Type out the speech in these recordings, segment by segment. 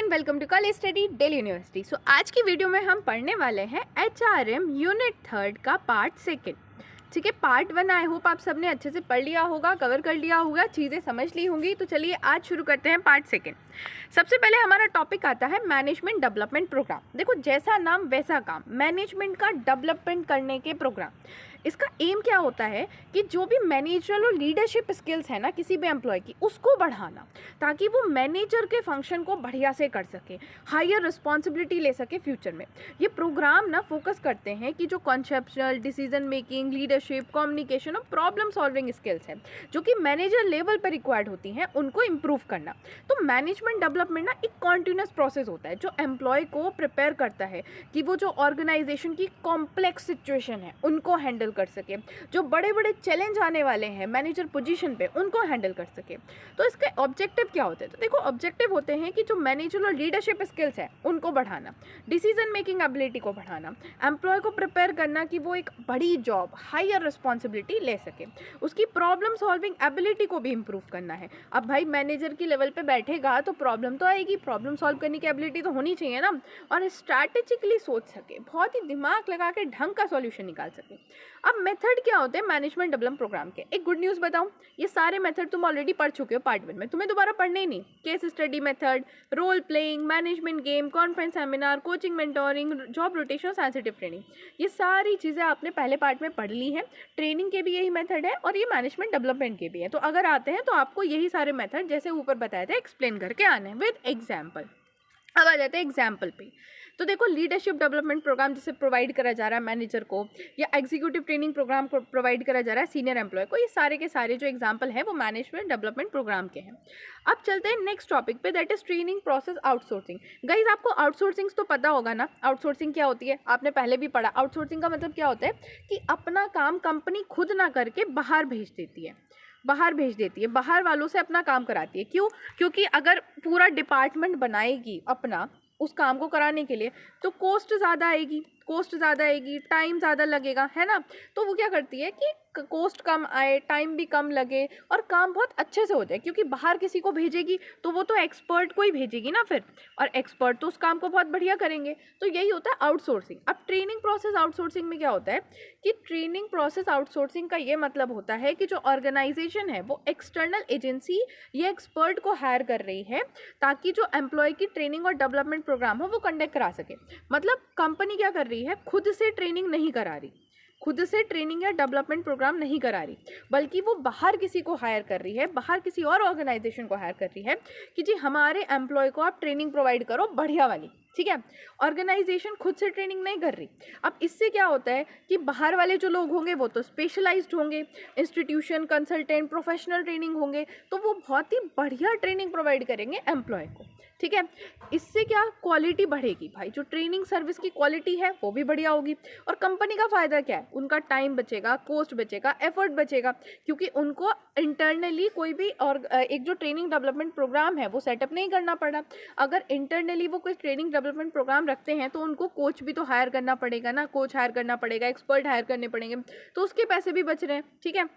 And welcome to college study daily university. So आज की video में हम पढ़ने वाले हैं HRM यूनिट 3 का पार्ट 2। ठीक है, पार्ट 1 आई होप आप सबने अच्छे से पढ़ लिया होगा, कवर कर लिया होगा, चीज़ें समझ ली होंगी। तो चलिए आज शुरू करते हैं पार्ट 2। सबसे पहले हमारा टॉपिक आता है मैनेजमेंट डेवलपमेंट प्रोग्राम। देखो, जैसा नाम वैसा काम, मैनेजमेंट का डेवलपमेंट करने के प्रोग्राम। इसका एम क्या होता है कि जो भी मैनेजरल और लीडरशिप स्किल्स है ना किसी भी एम्प्लॉय की, उसको बढ़ाना, ताकि वो मैनेजर के फंक्शन को बढ़िया से कर सके, हायर रिस्पॉन्सिबिलिटी ले सके फ्यूचर में। ये प्रोग्राम ना फोकस करते हैं कि जो conceptual, decision making, leadership, communication और प्रॉब्लम सॉल्विंग स्किल्स हैं जो कि मैनेजर लेवल पर रिक्वायर्ड होती हैं, उनको इम्प्रूव करना। तो मैनेजमेंट डेवलपमेंट ना एक कॉन्टिन्यूस प्रोसेस होता है जो एम्प्लॉय को प्रिपेयर करता है कि वो जो ऑर्गेनाइजेशन की कॉम्प्लेक्स सिचुएशन है उनको हैंडल कर सके, जो बड़े बड़े चैलेंज आने वाले हैं मैनेजर पोजीशन पे उनको हैंडल कर सके। तो इसके ऑब्जेक्टिव क्या होते हैं? तो देखो, ऑब्जेक्टिव होते हैं कि जो मैनेजर और लीडरशिप स्किल्स है उनको बढ़ाना, डिसीजन मेकिंग एबिलिटी को बढ़ाना, एम्प्लॉय को प्रिपेयर करना कि वो एक बड़ी जॉब, हायर रिस्पॉन्सिबिलिटी ले सके, उसकी प्रॉब्लम सॉल्विंग एबिलिटी को भी इम्प्रूव करना है। अब भाई मैनेजर की लेवल पे बैठेगा तो प्रॉब्लम तो आएगी, प्रॉब्लम सॉल्व करने की एबिलिटी तो होनी चाहिए ना, और स्ट्रैटेजिकली सोच सके, बहुत ही दिमाग लगा के ढंग का सॉल्यूशन निकाल सके। अब मेथड क्या होते हैं मैनेजमेंट डेवलपमेंट प्रोग्राम के? एक गुड न्यूज़ बताऊं, ये सारे मेथड तुम ऑलरेडी पढ़ चुके हो पार्ट 1 में, तुम्हें दोबारा पढ़ने ही नहीं। Case study method, role playing, management game, conference seminar, coaching, mentoring, job rotation, sensitive training, ये सारी चीज़ें आपने पहले पार्ट में पढ़ ली हैं। ट्रेनिंग के भी यही मेथड है और ये मैनेजमेंट डेवलपमेंट के भी है। तो अगर आते हैं तो आपको यही सारे मेथड जैसे ऊपर बताए थे एक्सप्लेन करके आने हैं विद एग्जाम्पल। अब आ जाते हैं एग्जाम्पल पे। तो देखो, लीडरशिप डेवलपमेंट प्रोग्राम जैसे प्रोवाइड करा जा रहा है मैनेजर को, या एग्जीक्यूटिव ट्रेनिंग प्रोग्राम प्रोवाइड करा जा रहा है सीनियर एम्प्लॉय को, ये सारे के सारे जो एग्जाम्पल हैं वो मैनेजमेंट डेवलपमेंट प्रोग्राम के हैं। अब चलते हैं नेक्स्ट टॉपिक पे, that is training process outsourcing. Guys, आपको आउटसोर्सिंग तो पता होगा ना, आउटसोर्सिंग क्या होती है, आपने पहले भी पढ़ा। आउटसोर्सिंग का मतलब क्या होता है कि अपना काम कंपनी खुद ना करके बाहर भेज देती है, बाहर वालों से अपना काम कराती है। क्यों? क्योंकि अगर पूरा डिपार्टमेंट बनाएगी अपना उस काम को कराने के लिए तो कॉस्ट ज़्यादा आएगी, टाइम ज़्यादा लगेगा, है ना। तो वो क्या करती है कि कॉस्ट कम आए, टाइम भी कम लगे और काम बहुत अच्छे से हो जाए, क्योंकि बाहर किसी को भेजेगी तो वो तो एक्सपर्ट को ही भेजेगी ना फिर, और एक्सपर्ट तो उस काम को बहुत बढ़िया करेंगे। तो यही होता है आउटसोर्सिंग। अब ट्रेनिंग प्रोसेस आउटसोर्सिंग में क्या होता है कि ट्रेनिंग प्रोसेस आउटसोर्सिंग का ये मतलब होता है कि जो ऑर्गेनाइजेशन है वो एक्सटर्नल एजेंसी या एक्सपर्ट को हायर कर रही है ताकि जो एम्प्लॉय की ट्रेनिंग और डेवलपमेंट प्रोग्राम हो वो कंडक्ट करा सके। मतलब कंपनी क्या कर रही है, खुद से ट्रेनिंग नहीं करा रही, खुद से ट्रेनिंग या डेवलपमेंट प्रोग्राम नहीं करा रही, बल्कि वो बाहर किसी को हायर कर रही है, बाहर किसी और ऑर्गेनाइजेशन को हायर कर रही है कि जी हमारे एम्प्लॉय को आप ट्रेनिंग प्रोवाइड करो बढ़िया वाली। ठीक है, ऑर्गेनाइजेशन खुद से ट्रेनिंग नहीं कर रही। अब इससे क्या होता है कि बाहर वाले जो लोग होंगे वो तो स्पेशलाइज्ड होंगे, इंस्टीट्यूशन, कंसल्टेंट, प्रोफेशनल ट्रेनिंग होंगे, तो वो बहुत ही बढ़िया ट्रेनिंग प्रोवाइड करेंगे एम्प्लॉय को। ठीक है, इससे क्या क्वालिटी बढ़ेगी भाई, जो ट्रेनिंग सर्विस की क्वालिटी है वो भी बढ़िया होगी। और कंपनी का फ़ायदा क्या है, उनका टाइम बचेगा, कॉस्ट बचेगा, एफर्ट बचेगा, क्योंकि उनको इंटरनली कोई भी और एक जो ट्रेनिंग डेवलपमेंट प्रोग्राम है वो सेटअप नहीं करना पड़ा। अगर इंटरनली वो कोई ट्रेनिंग डेवलपमेंट प्रोग्राम रखते हैं तो उनको कोच भी तो हायर करना पड़ेगा ना, कोच हायर करना पड़ेगा, एक्सपर्ट हायर करने पड़ेंगे, तो उसके पैसे भी बच रहे हैं। ठीक है,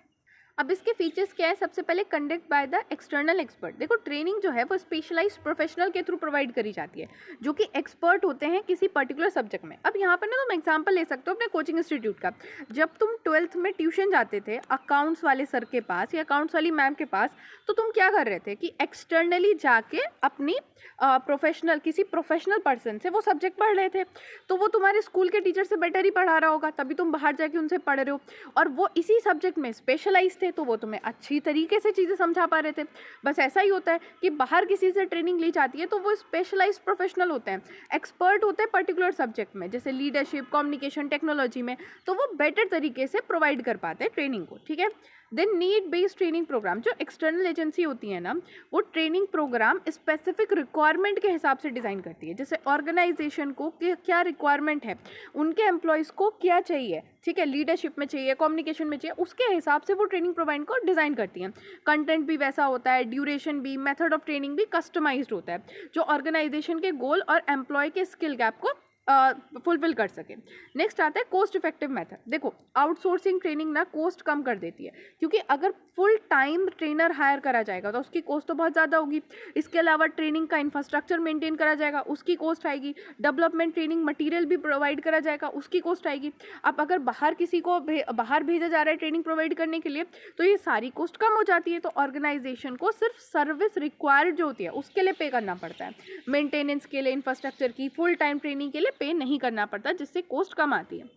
अब इसके फीचर्स क्या है? सबसे पहले conduct by the external expert. देखो, ट्रेनिंग जो है वो स्पेशलाइज्ड प्रोफेशनल के थ्रू प्रोवाइड करी जाती है जो कि एक्सपर्ट होते हैं किसी पर्टिकुलर सब्जेक्ट में। अब यहाँ पर ना तुम एग्जांपल ले सकते हो अपने कोचिंग इंस्टीट्यूट का। जब तुम 12th में ट्यूशन जाते थे अकाउंट्स वाले सर के पास या अकाउंट्स वाली मैम के पास, तो तुम क्या कर रहे थे कि एक्सटर्नली जाके अपनी प्रोफेशनल किसी प्रोफेशनल पर्सन से वो सब्जेक्ट पढ़ रहे थे। तो वो तुम्हारे स्कूल के टीचर से बेटर ही पढ़ा रहा होगा, तभी तुम बाहर जाके उनसे पढ़ रहे हो, और वो इसी सब्जेक्ट में स्पेशलाइज थे तो वो तुम्हें अच्छी तरीके से चीज़ें समझा पा रहे थे। बस ऐसा ही होता है कि बाहर किसी से ट्रेनिंग ली जाती है तो वो स्पेशलाइज प्रोफेशनल होते हैं, एक्सपर्ट होते हैं पर्टिकुलर सब्जेक्ट में, जैसे लीडरशिप, कम्युनिकेशन, टेक्नोलॉजी में, तो वो बेटर तरीके से प्रोवाइड कर पाते हैं ट्रेनिंग को। ठीक है, then need based training programme, जो एक्सटर्नल एजेंसी होती है ना, वो ट्रेनिंग प्रोग्राम स्पेसिफिक रिक्वायरमेंट के हिसाब से डिज़ाइन करती है। जैसे ऑर्गेनाइजेशन को क्या रिक्वायरमेंट है, उनके एम्प्लॉयज़ को क्या चाहिए, ठीक है, लीडरशिप में चाहिए, कम्युनिकेशन में चाहिए, उसके हिसाब से वो ट्रेनिंग प्रोवाइड को डिज़ाइन करती हैं। कंटेंट भी वैसा होता है, ड्यूरेशन भी, मेथड ऑफ ट्रेनिंग भी कस्टमाइज्ड होता है, जो ऑर्गेनाइजेशन के गोल और एम्प्लॉय के स्किल गैप को फुलफिल कर सके। नेक्स्ट आता है कोस्ट इफेक्टिव मेथड। देखो आउटसोर्सिंग ट्रेनिंग ना कोस्ट कम कर देती है, क्योंकि अगर फुल टाइम ट्रेनर हायर करा जाएगा तो उसकी कॉस्ट तो बहुत ज़्यादा होगी। इसके अलावा ट्रेनिंग का इंफ्रास्ट्रक्चर मेंटेन करा जाएगा, उसकी कॉस्ट आएगी। डेवलपमेंट ट्रेनिंग मटेरियल भी प्रोवाइड करा जाएगा, उसकी कॉस्ट आएगी। अब अगर बाहर किसी को बाहर भेजा जा रहा है ट्रेनिंग प्रोवाइड करने के लिए, तो ये सारी कॉस्ट कम हो जाती है। तो ऑर्गेनाइजेशन को सिर्फ सर्विस रिक्वायर्ड जो होती है उसके लिए पे करना पड़ता है, मेंटेनेंस के लिए, इंफ्रास्ट्रक्चर की, फुल टाइम ट्रेनिंग के लिए पे नहीं करना पड़ता, जिससे कॉस्ट कम आती है।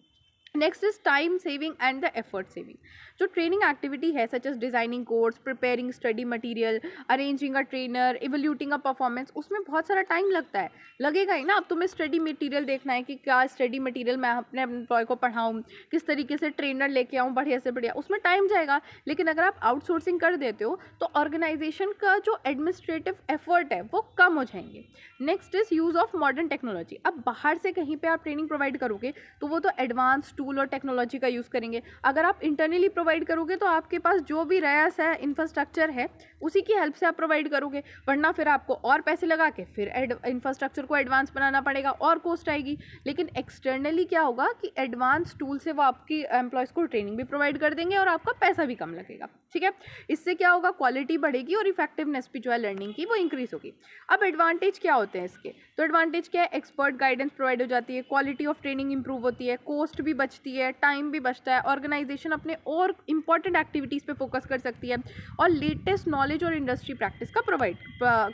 Next is time saving and the effort saving. जो ट्रेनिंग एक्टिविटी है such as designing course, preparing study material, arranging a trainer, evaluating a performance, उसमें बहुत सारा टाइम लगता है, लगेगा ही ना। अब तुम्हें स्टडी मटेरियल देखना है कि क्या स्टडी मटेरियल मैं अपने एम्प्लॉय को पढ़ाऊँ, किस तरीके से ट्रेनर लेके आऊँ बढ़िया से बढ़िया, उसमें टाइम जाएगा। लेकिन अगर आप आउटसोर्सिंग कर देते हो तो ऑर्गेनाइजेशन का जो एडमिनिस्ट्रेटिव एफर्ट है वो कम हो जाएंगे। Next is use of modern technology. अब बाहर से कहीं पे आप ट्रेनिंग प्रोवाइड करोगे तो वो तो एडवांस टूल और टेक्नोलॉजी का यूज़ करेंगे। अगर आप इंटरनली प्रोवाइड करोगे तो आपके पास जो भी रयास है, इंफ्रास्ट्रक्चर है, उसी की हेल्प से आप प्रोवाइड करोगे, वरना फिर आपको और पैसे लगा के फिर इंफ्रास्ट्रक्चर को एडवांस बनाना पड़ेगा और कॉस्ट आएगी। लेकिन एक्सटर्नली क्या होगा कि एडवांस टूल से वो आपकी एम्प्लॉयज़ को ट्रेनिंग भी प्रोवाइड कर देंगे और आपका पैसा भी कम लगेगा। ठीक है, इससे क्या होगा, क्वालिटी बढ़ेगी और इफेक्टिवनेस भी जो है लर्निंग की वो इंक्रीज होगी। अब एडवांटेज क्या होते हैं इसके, तो एडवांटेज क्या है, एक्सपर्ट गाइडेंस प्रोवाइड हो जाती है, क्वालिटी ऑफ ट्रेनिंग इंप्रूव होती है, कॉस्ट भी बचती है, टाइम भी बचता है, ऑर्गेनाइजेशन अपने और इंपॉर्टेंट एक्टिविटीज़ पे फोकस कर सकती है, और लेटेस्ट नॉलेज और इंडस्ट्री प्रैक्टिस का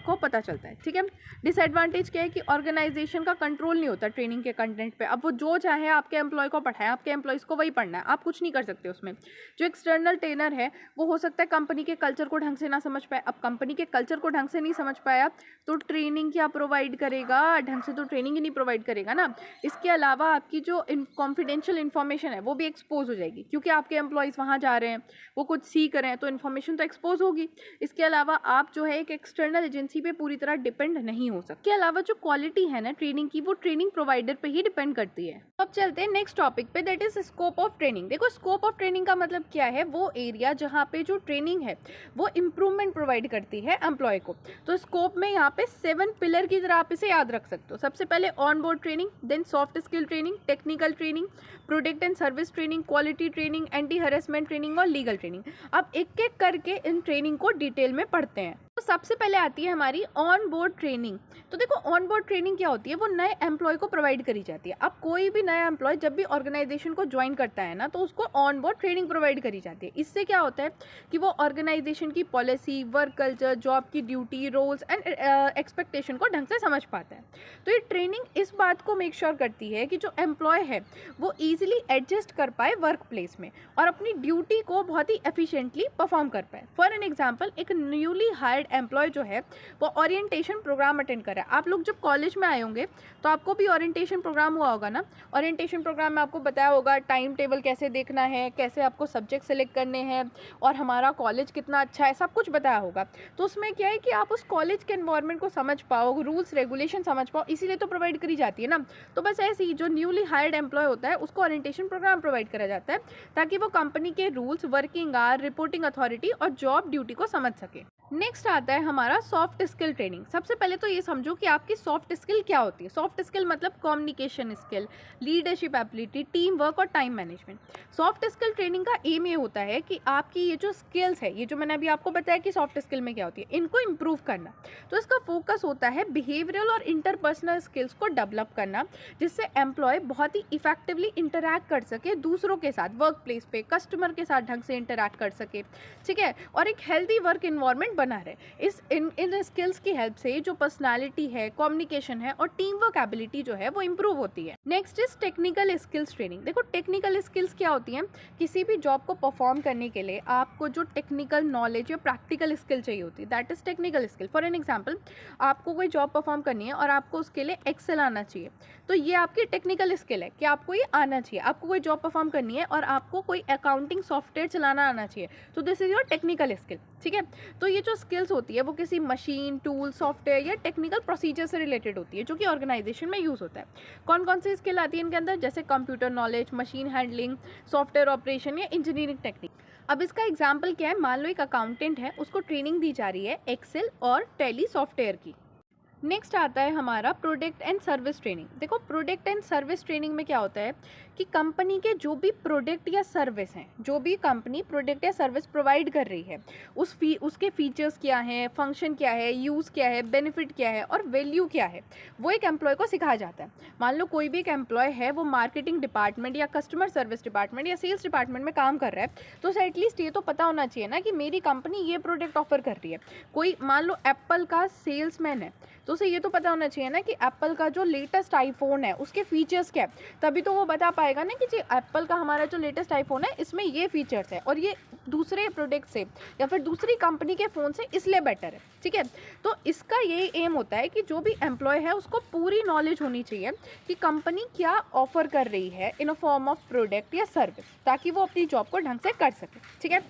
को पता चलता है। ठीक है, डिसएडवांटेज क्या है कि ऑर्गेनाइजेशन का कंट्रोल नहीं होता ट्रेनिंग के कंटेंट पे। अब वो जो चाहे आपके एम्प्लॉय को पढ़ाए, आपके एम्प्लॉयज़ को वही पढ़ना है, आप कुछ नहीं कर सकते उसमें। जो एक्सटर्नल ट्रेनर है वो हो सकता है कंपनी के कल्चर को ढंग से ना समझ पाए। अब कंपनी के कल्चर को ढंग से नहीं समझ पाया तो ट्रेनिंग क्या प्रोवाइड करेगा, ढंग से तो ट्रेनिंग ही नहीं प्रोवाइड करेगा ना। इसके अलावा आपकी जो कॉन्फिडेंशियल इन्फॉर्मेशन है वो भी एक्सपोज हो जाएगी, क्योंकि आपके एम्प्लॉयज़ वहाँ जा रहे हैं, वो कुछ सीख रहे हैं, तो इन्फॉर्मेशन तो एक्सपोज होगी। इसके अलावा आप जो है एक एक्सटर्नल एजेंसी पे पूरी तरह डिपेंड नहीं हो सकते। इसके अलावा जो क्वालिटी है ना ट्रेनिंग की, वो ट्रेनिंग प्रोवाइडर पे ही डिपेंड करती है। अब चलते हैं नेक्स्ट टॉपिक पे, that is scope of training. देखो स्कोप ऑफ ट्रेनिंग का मतलब क्या है, वो एरिया जहाँ पे जो ट्रेनिंग है वो इम्प्रूवमेंट प्रोवाइड करती है एम्प्लॉय को। तो स्कोप में यहाँ पे 7 पिलर की तरह आप इसे याद रख सकते हो। सबसे पहले on board training, then soft skill training, technical training, product and service training, quality training, anti harassment training और लीगल ट्रेनिंग। अब एक एक करके इन ट्रेनिंग को डिटेल में पढ़ते हैं। तो सबसे पहले आती है हमारी ऑन बोर्ड ट्रेनिंग। तो देखो ऑन बोर्ड ट्रेनिंग क्या होती है, वो नए एम्प्लॉय को प्रोवाइड करी जाती है। अब कोई भी नया एम्प्लॉय जब भी ऑर्गेनाइजेशन को ज्वाइन करता है ना, तो उसको ऑन बोर्ड ट्रेनिंग प्रोवाइड करी जाती है। इससे क्या होता है कि वो ऑर्गेनाइजेशन की पॉलिसी, वर्क कल्चर, जॉब की ड्यूटी, रोल्स एंड एक्सपेक्टेशन को ढंग से समझ पाता है। तो ये ट्रेनिंग इस बात को मेक श्योर करती है कि जो एम्प्लॉय है वो ईजिली एडजस्ट कर पाए वर्क प्लेस में और अपनी ड्यूटी को बहुत ही एफिशिएंटली परफॉर्म कर पाए। फॉर एन एग्जाम्पल, एक न्यूली हायर्ड एम्प्लॉय जो है वो ओरिएंटेशन प्रोग्राम अटेंड कर रहा है। आप लोग जब कॉलेज में आए होंगे तो आपको भी ओरिएंटेशन प्रोग्राम हुआ होगा ना। ओरिएंटेशन प्रोग्राम में आपको बताया होगा टाइम टेबल कैसे देखना है, कैसे आपको सब्जेक्ट सेलेक्ट करने हैं और हमारा कॉलेज कितना अच्छा है, सब कुछ बताया होगा। तो उसमें क्या है कि आप उस कॉलेज के एनवायरनमेंट को समझ पाओ, रूल्स रेगुलेशन समझ पाओ, इसीलिए तो प्रोवाइड करी जाती है ना। तो बस ऐसे ही जो न्यूली हायर्ड एम्प्लॉय होता है उसको ओरिएंटेशन प्रोग्राम प्रोवाइड करा जाता है ताकि वो कंपनी के rules, working hour, reporting authority और जॉब ड्यूटी को समझ सके। नेक्स्ट आता है हमारा सॉफ्ट स्किल ट्रेनिंग। सबसे पहले तो ये समझो कि आपकी सॉफ्ट स्किल क्या होती है। सॉफ्ट स्किल मतलब communication skill, leadership ability, team work और time management. Soft skill training का एम ये होता है कि आपकी ये जो स्किल्स है, ये जो मैंने अभी आपको बताया कि सॉफ्ट स्किल में क्या होती है, इनको इम्प्रूव करना। तो इसका फोकस होता है बिहेवियरल और इंटरपर्सनल स्किल्स को डेवलप करना, जिससे एम्प्लॉय बहुत ही इफेक्टिवली इंटरैक्ट कर सके दूसरों के साथ, वर्क प्लेस पे कस्टमर के साथ ढंग से इंटरैक्ट कर सके। ठीक है, और एक हेल्दी वर्क इन्वायरमेंट बना रहे। इन स्किल्स की हेल्प से जो पर्सनालिटी है, कम्युनिकेशन है और टीम वर्क एबिलिटी जो है वो इंप्रूव होती है। Next is technical skills training. देखो टेक्निकल स्किल्स क्या होती हैं, किसी भी जॉब को परफॉर्म करने के लिए आपको जो टेक्निकल नॉलेज या प्रैक्टिकल स्किल चाहिए होती है, that is technical skill. For an example, आपको कोई जॉब परफॉर्म करनी है और आपको उसके लिए एक्सेल आना चाहिए, तो ये आपकी टेक्निकल स्किल है कि आपको ये आना चाहिए। आपको कोई जॉब परफॉर्म करनी है और आपको कोई अकाउंटिंग सॉफ्टवेयर चलाना आना चाहिए, तो this is your technical skill. ठीक है, तो ये जो स्किल्स होती है वो किसी मशीन, टूल, सॉफ्टवेयर या टेक्निकल प्रोसीजर से रिलेटेड होती है जो कि ऑर्गेनाइजेशन में यूज़ होता है। कौन कौन सी स्किल आती है इनके अंदर, जैसे computer knowledge, machine handling, software operation या इंजीनियरिंग टेक्निक। अब इसका एग्जाम्पल क्या है, मान लो एक अकाउंटेंट है, उसको ट्रेनिंग दी जा रही है एक्सेल और टैली सॉफ्टवेयर की। नेक्स्ट आता है हमारा प्रोडक्ट एंड सर्विस ट्रेनिंग। देखो प्रोडक्ट एंड सर्विस ट्रेनिंग में क्या होता है कि कंपनी के जो भी प्रोडक्ट या सर्विस हैं, जो भी कंपनी प्रोडक्ट या सर्विस प्रोवाइड कर रही है, उसके फीचर्स क्या हैं, फंक्शन क्या है, यूज़ क्या है, बेनिफिट क्या है और वैल्यू क्या है, वो एक एम्प्लॉय को सिखाया जाता है। मान लो कोई भी एक एम्प्लॉय है, वो मार्केटिंग डिपार्टमेंट या कस्टमर सर्विस डिपार्टमेंट या सेल्स डिपार्टमेंट में काम कर रहा है, तो उसे एटलीस्ट ये तो पता होना चाहिए ना कि मेरी कंपनी ये प्रोडक्ट ऑफर कर रही है। कोई मान लो एप्पल का सेल्समैन है, तो उसे ये तो पता होना चाहिए ना कि एप्पल का जो लेटेस्ट आईफोन है उसके फीचर्स क्या है, तभी तो वो बता पाएगा ना कि जी एप्पल का हमारा जो लेटेस्ट आईफोन है इसमें ये फीचर्स है और ये दूसरे प्रोडक्ट से या फिर दूसरी कंपनी के फ़ोन से इसलिए बेटर है। ठीक है, तो इसका ये एम होता है कि जो भी एम्प्लॉय है उसको पूरी नॉलेज होनी चाहिए कि कंपनी क्या ऑफर कर रही है इन अ फॉर्म ऑफ प्रोडक्ट या सर्विस, ताकि वो अपनी जॉब को ढंग से कर सके। ठीक है,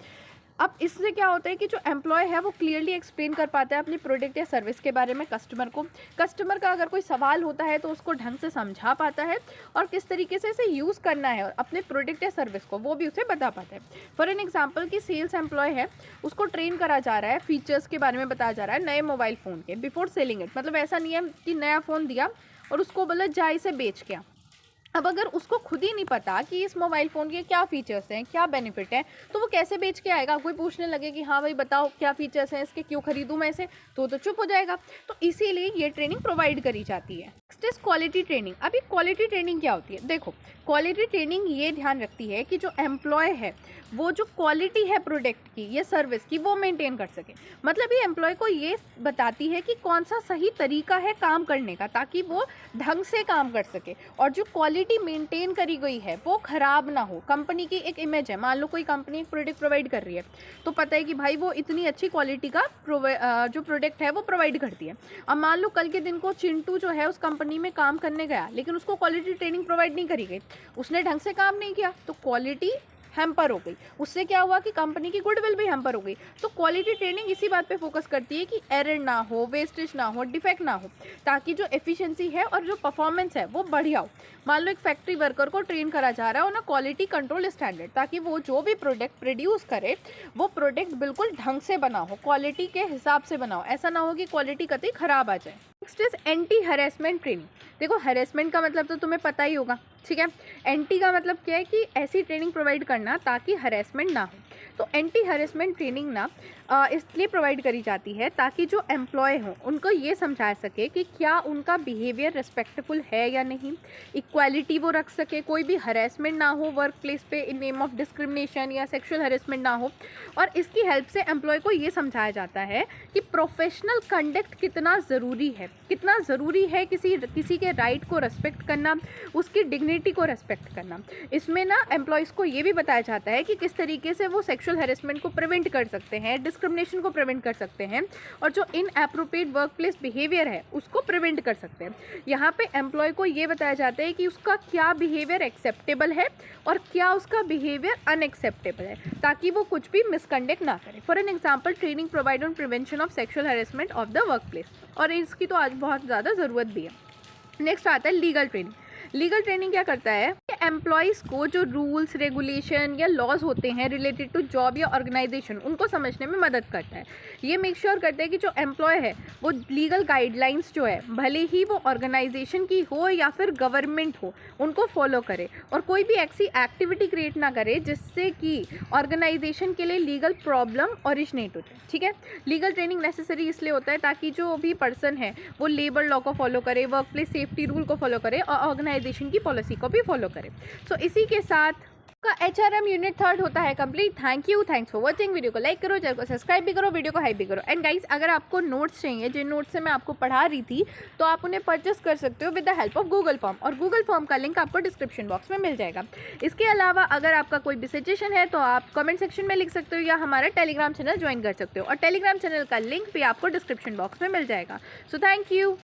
अब इससे क्या होता है कि जो एम्प्लॉय है वो क्लियरली एक्सप्लेन कर पाता है अपनी प्रोडक्ट या सर्विस के बारे में कस्टमर को। कस्टमर का अगर कोई सवाल होता है तो उसको ढंग से समझा पाता है और किस तरीके से इसे यूज़ करना है और अपने प्रोडक्ट या सर्विस को वो भी उसे बता पाता है। फॉर एन एग्जाम्पल कि सेल्स एम्प्लॉय है, उसको ट्रेन करा जा रहा है, फीचर्स के बारे में बताया जा रहा है नए मोबाइल फ़ोन के बिफोर सेलिंग इट। मतलब ऐसा नहीं है कि नया फ़ोन दिया और उसको बोला जा इसे बेच के आ। अब अगर उसको खुद ही नहीं पता कि इस मोबाइल फ़ोन के क्या फ़ीचर्स हैं, क्या बेनिफिट है, तो वो कैसे बेच के आएगा। कोई पूछने लगे कि हाँ भाई बताओ क्या फ़ीचर्स हैं इसके, क्यों खरीदूँ मैं इसे, तो चुप हो जाएगा। तो इसीलिए ये ट्रेनिंग प्रोवाइड करी जाती है। Next is quality training. अभी क्वालिटी ट्रेनिंग क्या होती है? देखो क्वालिटी ट्रेनिंग ये ध्यान रखती है कि जो एम्प्लॉय है वो जो क्वालिटी है प्रोडक्ट की या सर्विस की वो मेंटेन कर सके। मतलब ये एम्प्लॉय को ये बताती है कि कौन सा सही तरीका है काम करने का, ताकि वो ढंग से काम कर सके और जो क्वालिटी मेंटेन करी गई है वो ख़राब ना हो। कंपनी की एक इमेज है, मान लो कोई कंपनी एक प्रोडक्ट प्रोवाइड कर रही है तो पता है कि भाई वो इतनी अच्छी क्वालिटी का जो प्रोडक्ट है वो प्रोवाइड करती है। अब मान लो कल के दिन को चिंटू जो है उस कंपनी में काम करने गया, लेकिन उसको क्वालिटी ट्रेनिंग प्रोवाइड नहीं करी गई, उसने ढंग से काम नहीं किया, तो क्वालिटी हैम्पर हो गई। उससे क्या हुआ कि कंपनी की गुडविल भी हैम्पर हो गई। तो क्वालिटी ट्रेनिंग इसी बात पे फोकस करती है कि एरर ना हो, वेस्टेज ना हो, डिफेक्ट ना हो, ताकि जो एफिशिएंसी है और जो परफॉर्मेंस है वो बढ़िया हो। मान लो एक फैक्ट्री वर्कर को ट्रेन करा जा रहा है ना क्वालिटी कंट्रोल स्टैंडर्ड, ताकि वो जो भी प्रोडक्ट प्रोड्यूस करे वो प्रोडक्ट बिल्कुल ढंग से बना हो, क्वालिटी के हिसाब से बना हो, ऐसा ना हो कि क्वालिटी कतई खराब आ जाए। Next is anti harassment training. देखो हैरेसमेंट का मतलब तो तुम्हें पता ही होगा, ठीक है। एंटी का मतलब क्या है कि ऐसी ट्रेनिंग प्रोवाइड करना ताकि हैरेसमेंट ना हो। तो एंटी हैरेसमेंट ट्रेनिंग ना इसलिए प्रोवाइड करी जाती है ताकि जो एम्प्लॉय हों उनको ये समझा सके कि क्या उनका बिहेवियर रिस्पेक्टफुल है या नहीं, इक्वालिटी वो रख सके, कोई भी हरेसमेंट ना हो वर्क प्लेस पे इन नेम ऑफ डिस्क्रिमिनेशन या सेक्सुअल हरेसमेंट ना हो। और इसकी हेल्प से एम्प्लॉय को ये समझाया जाता है कि प्रोफेशनल कंडक्ट कितना ज़रूरी है, किसी के राइट को रेस्पेक्ट करना, उसकी डिग्निटी को रेस्पेक्ट करना। इसमें ना एम्प्लॉयज़ को ये भी बताया जाता है कि किस तरीके से वो सेक्सुअल हैरेसमेंट को प्रिवेंट कर सकते हैं, डिस्क्रिमिनेशन को प्रिवेंट कर सकते हैं और जो इनएप्रोप्रिएट वर्क प्लेस बिहेवियर है उसको प्रिवेंट कर सकते हैं। यहाँ पे एम्प्लॉय को ये बताया जाता है कि उसका क्या बिहेवियर एक्सेप्टेबल है और क्या उसका बिहेवियर अनएक्सेप्टेबल है, ताकि वो कुछ भी मिसकंडक्ट ना करे। For an example training provide on prevention of sexual harassment of the work place, और इसकी तो आज बहुत ज़्यादा ज़रूरत भी है। नेक्स्ट आता है लीगल ट्रेनिंग। लीगल ट्रेनिंग क्या करता है कि एम्प्लॉयज़ को जो रूल्स रेगुलेशन या लॉज होते हैं रिलेटेड टू जॉब या ऑर्गेनाइजेशन उनको समझने में मदद करता है। ये मेक श्योर करता है कि जो एम्प्लॉय है वो लीगल गाइडलाइंस जो है, भले ही वो ऑर्गेनाइजेशन की हो या फिर गवर्नमेंट हो, उनको फॉलो करे और कोई भी ऐसी एक्टिविटी क्रिएट ना करे जिससे कि ऑर्गेनाइजेशन के लिए लीगल प्रॉब्लम ओरिजिनेट हो जाए। ठीक है, लीगल ट्रेनिंग नेसेसरी इसलिए होता है ताकि जो भी पर्सन है वो लेबर लॉ को फॉलो करे, वर्क प्लेस सेफ्टी रूल को फॉलो करे और ऑर्गेनाइजेशन की पॉलिसी को भी फॉलो करे। सो इसी के साथ का HRM यूनिट 3 होता है complete. Thanks for watching. Video को लाइक करो, चैनल को सब्सक्राइब भी करो, वीडियो को हाइप भी करो। एंड गाइस अगर आपको नोट्स चाहिए, जिन नोट्स से मैं आपको पढ़ा रही थी, तो आप उन्हें परचेस कर सकते हो with the help of Google form, और गूगल फॉर्म का लिंक आपको डिस्क्रिप्शन बॉक्स में मिल जाएगा। इसके अलावा अगर आपका कोई भी सजेशन है तो आप कमेंट सेक्शन में लिख सकते हो या हमारा टेलीग्राम चैनल ज्वाइन कर सकते हो, और टेलीग्राम चैनल का लिंक भी आपको डिस्क्रिप्शन बॉक्स में मिल जाएगा। So thank you.